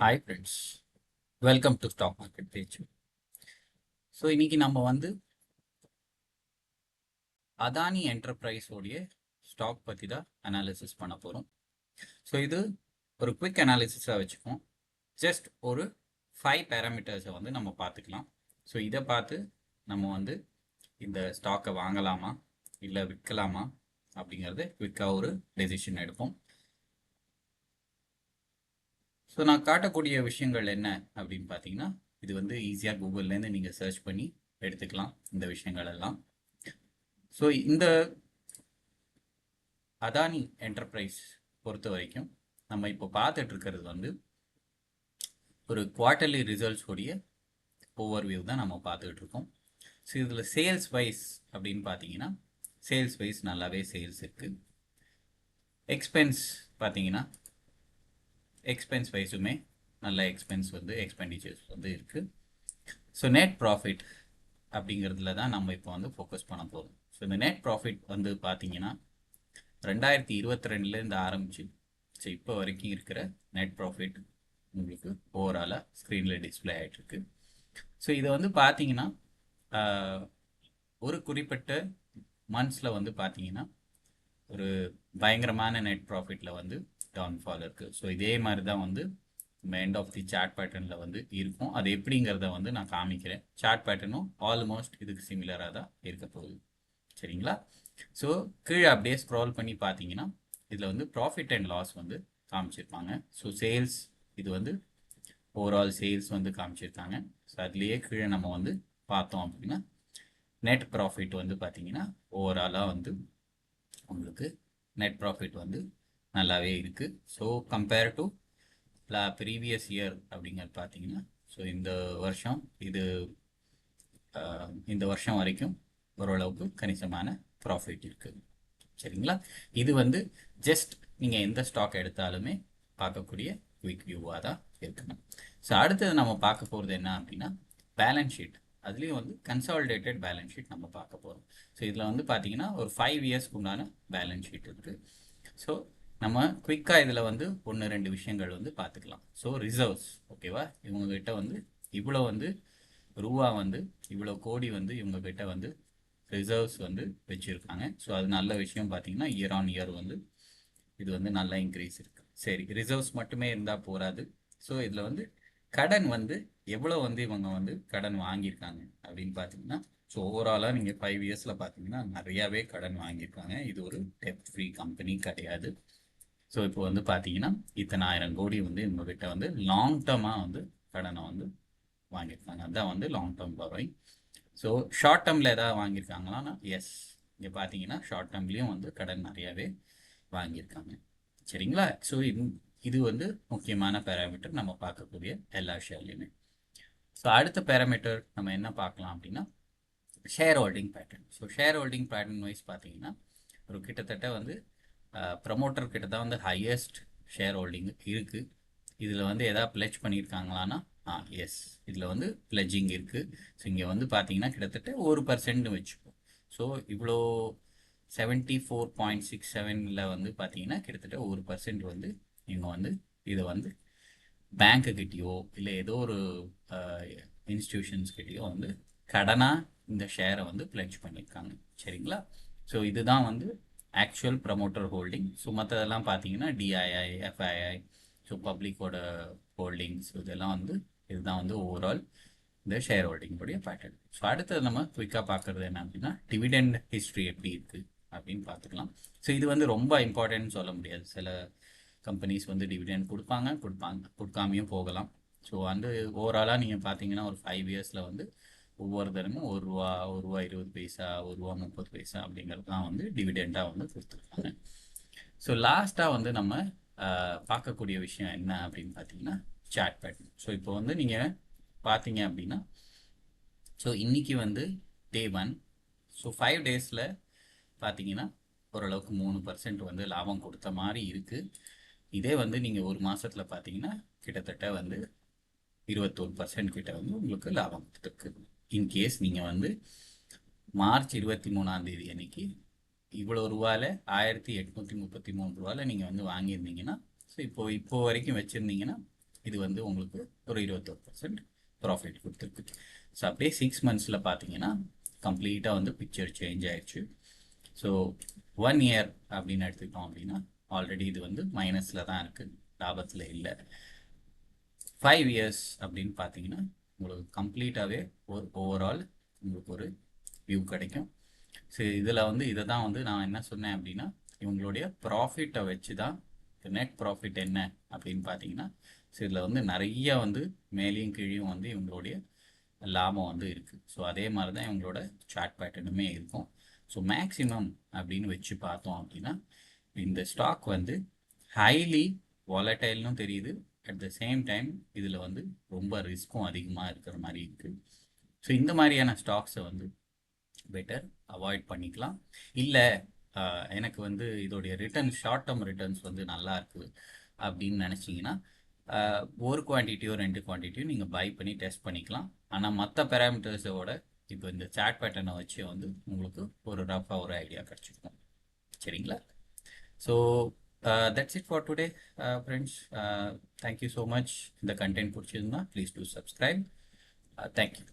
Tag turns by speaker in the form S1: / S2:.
S1: Hi friends, welcome to stock market page. So இன்னைக்கு நம்ம வந்து அதானி என்டர்பிரைஸோடைய ஸ்டாக் பற்றி தான் அனாலிசிஸ் பண்ண போகிறோம். ஸோ இது ஒரு குவிக் அனாலிசிஸாக வச்சுப்போம். ஜஸ்ட் ஒரு 5 பேராமீட்டர்ஸை வந்து நம்ம பார்த்துக்கலாம். ஸோ இதை பார்த்து நம்ம வந்து இந்த ஸ்டாக்கை வாங்கலாமா இல்லை விற்கலாமா அப்படிங்கிறது குவிக்காக ஒரு டெசிஷன் எடுப்போம். ஸோ நான் காட்டக்கூடிய விஷயங்கள் என்ன அப்படின்னு பார்த்தீங்கன்னா, இது வந்து ஈஸியாக கூகுள்லேருந்து நீங்கள் சர்ச் பண்ணி எடுத்துக்கலாம் இந்த விஷயங்கள் எல்லாம். ஸோ இந்த அதானி என்டர்பிரைஸ் பொறுத்த வரைக்கும் நம்ம இப்போ பார்த்துட்டு இருக்கிறது வந்து ஒரு குவார்ட்டர்லி ரிசல்ட்ஸ் உடைய ஓவர்வியூ தான் நம்ம பார்த்துட்டு இருக்கோம். ஸோ இதில் சேல்ஸ் வைஸ் அப்படின்னு பார்த்தீங்கன்னா சேல்ஸ் வைஸ் நல்லாவே சேல்ஸ் இருக்குது. எக்ஸ்பென்ஸ் பார்த்தீங்கன்னா எக்ஸ்பென்ஸ் வைஸுமே நல்ல எக்ஸ்பென்ஸ் வந்து எக்ஸ்பெண்டிச்சர்ஸ் வந்து இருக்குது. ஸோ நெட் ப்ராஃபிட் அப்படிங்கிறதுல தான் நம்ம இப்போ வந்து ஃபோக்கஸ் பண்ண போகிறோம். ஸோ இந்த நெட் ப்ராஃபிட் வந்து பார்த்தீங்கன்னா 2022 ஆரம்பிச்சு ஸோ இப்போ வரைக்கும் இருக்கிற நெட் ப்ராஃபிட் உங்களுக்கு ஓவராலாக ஸ்க்ரீனில் டிஸ்பிளே ஆகிட்டுருக்கு. ஸோ இதை வந்து பார்த்தீங்கன்னா ஒரு குறிப்பிட்ட மந்த்ஸில் வந்து பார்த்தீங்கன்னா ஒரு பயங்கரமான நெட் ப்ராஃபிட்டில் வந்து டவுன்ஃபால் இருக்குது. ஸோ இதே மாதிரி தான் வந்து எண்ட் ஆஃப் தி சார்ட் பேட்டர்னில் வந்து இருக்கும். அது எப்படிங்கிறத வந்து நான் காமிக்கிறேன். சார்ட் பேட்டர்னும் ஆல்மோஸ்ட் இதுக்கு சிமிலராக தான் இருக்க போகுது. சரிங்களா? ஸோ கீழே அப்படியே ஸ்க்ரால் பண்ணி பார்த்தீங்கன்னா இதில் வந்து ப்ராஃபிட் அண்ட் லாஸ் வந்து காமிச்சிருப்பாங்க. ஸோ சேல்ஸ் இது வந்து ஓவரால் சேல்ஸ் வந்து காமிச்சிருக்காங்க. ஸோ அதுலேயே கீழே நம்ம வந்து பார்த்தோம் அப்படின்னா நெட் ப்ராஃபிட் வந்து பார்த்தீங்கன்னா ஓவராலாக வந்து உங்களுக்கு நெட் ப்ராஃபிட் வந்து நல்லாவே இருக்குது. So compare to previous year அப்படிங்கிறது பார்த்தீங்கன்னா ஸோ இந்த வருஷம் வரைக்கும் ஓரளவுக்கு கணிசமான ப்ராஃபிட் இருக்குது. சரிங்களா? இது வந்து ஜஸ்ட் நீங்கள் எந்த ஸ்டாக் எடுத்தாலுமே பார்க்கக்கூடிய குவிக் வியூவாக தான் இருக்கணும். ஸோ அடுத்தது நம்ம பார்க்க போகிறது என்ன அப்படின்னா பேலன்ஸ் ஷீட். அதுலேயும் வந்து கன்சாலிடேட்டட் பேலன்ஸ் ஷீட் நம்ம பார்க்க போகிறோம். ஸோ இதில் வந்து பார்த்தீங்கன்னா ஒரு 5 இயர்ஸ்க்கு உண்டான பேலன்ஸ் ஷீட் இருக்குது. ஸோ நம்ம குவிக்காக இதில் வந்து 1-2 விஷயங்கள் வந்து பார்த்துக்கலாம். ஸோ ரிசர்வ்ஸ் ஓகேவா, இவங்ககிட்ட வந்து இவ்வளோ வந்து ரூபா வந்து இவ்வளோ கோடி வந்து இவங்ககிட்ட வந்து ரிசர்வ்ஸ் வந்து வச்சுருக்காங்க. ஸோ அது நல்ல விஷயம். பார்த்தீங்கன்னா இயர் ஆன் இயர் வந்து இது வந்து நல்லா இன்க்ரீஸ் இருக்குது. சரி, ரிசர்வ்ஸ் மட்டுமே இருந்தால் போகாது. ஸோ இதில் வந்து கடன் வந்து எவ்வளோ வந்து இவங்க வந்து கடன் வாங்கியிருக்காங்க அப்படின்னு பார்த்தீங்கன்னா ஸோ ஓவராலாக நீங்கள் 5 இயர்ஸில் பார்த்தீங்கன்னா நிறையாவே கடன் வாங்கியிருக்காங்க. இது ஒரு டெப்ட் ஃப்ரீ கம்பெனி கிடையாது. ஸோ இப்போ வந்து பார்த்தீங்கன்னா இத்தனை 1000 கோடி வந்து இவங்ககிட்ட வந்து லாங் டேர்மாக வந்து கடனை வந்து வாங்கியிருக்காங்க. அதுதான் வந்து long term borrowing. So short டேர்மில் எதாவது வாங்கியிருக்காங்களான்னா எஸ், இங்கே பார்த்தீங்கன்னா ஷார்ட் டேர்ம்லேயும் வந்து கடன் நிறையாவே வாங்கியிருக்காங்க. சரிங்களா? ஸோ இது வந்து முக்கியமான பேராமீட்டர் நம்ம பார்க்கக்கூடிய எல்லா ஷேர்லையுமே. ஸோ அடுத்த பேராமீட்டர் நம்ம என்ன பார்க்கலாம் அப்படின்னா share holding pattern. So share holding pattern wise பார்த்தீங்கன்னா ஒரு கிட்டத்தட்ட வந்து ப்ரமோட்டர் கிட்ட தான் வந்து ஹையஸ்ட் ஷேர் ஹோல்டிங் இருக்குது. இதில் வந்து எதாவது பிளெஜ் பண்ணியிருக்காங்களான்னா எஸ், இதில் வந்து பிளெஜிங் இருக்குது. ஸோ இங்கே வந்து பார்த்தீங்கன்னா கிட்டத்தட்ட 1% வச்சுப்போம். ஸோ இவ்வளோ 74.67 வந்து பார்த்தீங்கன்னா கிட்டத்தட்ட 1% வந்து இவங்க வந்து இதை வந்து பேங்க்குக்கிட்டேயோ இல்லை ஏதோ ஒரு இன்ஸ்டிடியூஷன்ஸ்கிட்டேயோ வந்து கடனாக இந்த ஷேரை வந்து பிளெஜ் பண்ணியிருக்காங்க. சரிங்களா? ஸோ இதுதான் வந்து ஆக்சுவல் ப்ரமோட்டர் ஹோல்டிங். ஸோ மற்றதெல்லாம் பார்த்தீங்கன்னா டிஐஐ, எஃப்ஐஐ, ஸோ பப்ளிக்கோட ஹோல்டிங்ஸ் இதெல்லாம் வந்து இதுதான் வந்து ஓவரால் இந்த ஷேர் ஹோல்டிங்குடைய பேட்டர்ன். ஸோ அடுத்தது நம்ம குயிக்காக பார்க்குறது என்ன அப்படின்னா டிவிடெண்ட் ஹிஸ்ட்ரி எப்படி இருக்குது அப்படின்னு பார்த்துக்கலாம். ஸோ இது வந்து ரொம்ப இம்பார்ட்டன்ட்னு சொல்ல முடியாது. சில கம்பெனிஸ் வந்து டிவிடெண்ட் கொடுக்காமையும் போகலாம். ஸோ வந்து ஓவராலாக நீங்கள் பார்த்தீங்கன்னா ஒரு 5 இயர்ஸில் வந்து ஒவ்வொரு தரமும் ₹1, ₹1.20, ₹1.30 அப்படிங்கிறது தான் வந்து டிவிடெண்டாக வந்து கொடுத்துருக்காங்க. ஸோ லாஸ்ட்டாக வந்து நம்ம பார்க்கக்கூடிய விஷயம் என்ன அப்படின்னு பார்த்தீங்கன்னா சார்ட் பேட்டர்ன். ஸோ இப்போ வந்து நீங்கள் பார்த்தீங்க அப்படின்னா ஸோ இன்றைக்கி வந்து டே 1. ஸோ 5 டேஸில் பார்த்தீங்கன்னா ஓரளவுக்கு 3% வந்து லாபம் கொடுத்த மாதிரி இருக்குது. இதே வந்து நீங்கள் ஒரு மாதத்தில் பார்த்தீங்கன்னா கிட்டத்தட்ட வந்து 21% கிட்ட வந்து உங்களுக்கு லாபம் கொடுத்துருக்கு. இன்கேஸ் நீங்கள் வந்து மார்ச் 23 அன்னைக்கு இவ்வளோ ரூபாயில் 1833 நீங்கள் வந்து வாங்கியிருந்தீங்கன்னா ஸோ இப்போ வரைக்கும் வச்சுருந்தீங்கன்னா இது வந்து உங்களுக்கு ஒரு 21% ப்ராஃபிட் கொடுத்துருக்கு. ஸோ அப்படியே 6 monthஸில் பார்த்தீங்கன்னா கம்ப்ளீட்டாக வந்து பிக்சர் சேஞ்ச் ஆயிடுச்சு. ஸோ 1 year அப்படின்னு எடுத்துக்கிட்டோம் அப்படின்னா ஆல்ரெடி இது வந்து மைனஸில் தான் இருக்குது, லாபத்தில் இல்லை. 5 years அப்படின்னு பார்த்தீங்கன்னா உங்களுக்கு கம்ப்ளீட்டாகவே ஒரு ஓவரால் உங்களுக்கு ஒரு வியூ கிடைக்கும். ஸோ இதில் வந்து இதை தான் வந்து நான் என்ன சொன்னேன் அப்படின்னா, இவங்களுடைய ப்ராஃபிட்டை வச்சு தான் நெட் ப்ராஃபிட் என்ன அப்படின்னு பார்த்தீங்கன்னா, ஸோ இதில் வந்து நிறைய வந்து மேலேயும் கீழேயும் வந்து இவங்களுடைய லாபம் வந்து இருக்குது. ஸோ அதே மாதிரி தான் இவங்களோட சார்ட் பேட்டர்னுமே இருக்கும். ஸோ மேக்ஸிமம் அப்படின்னு வச்சு பார்த்தோம் அப்படின்னா இந்த ஸ்டாக் வந்து ஹைலி வாலடைல்னும் தெரியுது, அட் த சேம் டைம் இதில் வந்து ரொம்ப ரிஸ்க்கும் அதிகமாக இருக்கிற மாதிரி இருக்குது. ஸோ இந்த மாதிரியான ஸ்டாக்ஸை வந்து பெட்டர் அவாய்ட் பண்ணிக்கலாம். இல்லை எனக்கு வந்து இதோடைய ரிட்டர்ன் ஷார்ட் டேர்ம் ரிட்டர்ன்ஸ் வந்து நல்லா இருக்குது அப்படின்னு நினச்சிங்கன்னா ஒரு குவான்டிட்டியோ 2 குவான்டிட்டியோ நீங்கள் பை பண்ணி டெஸ்ட் பண்ணிக்கலாம். ஆனால் மற்ற பேராமீட்டர்ஸோட இப்போ இந்த சார்ட் பேட்டர்னை வச்சு வந்து உங்களுக்கு ஒரு ரஃபாக ஒரு ஐடியா கிடச்சிருக்கும். சரிங்களா? So that's it for today friends. Thank you so much. இந்த கண்டென்ட் பிடிச்சிருந்தா ப்ளீஸ் டூ சப்ஸ்கிரைப். தேங்க்யூ.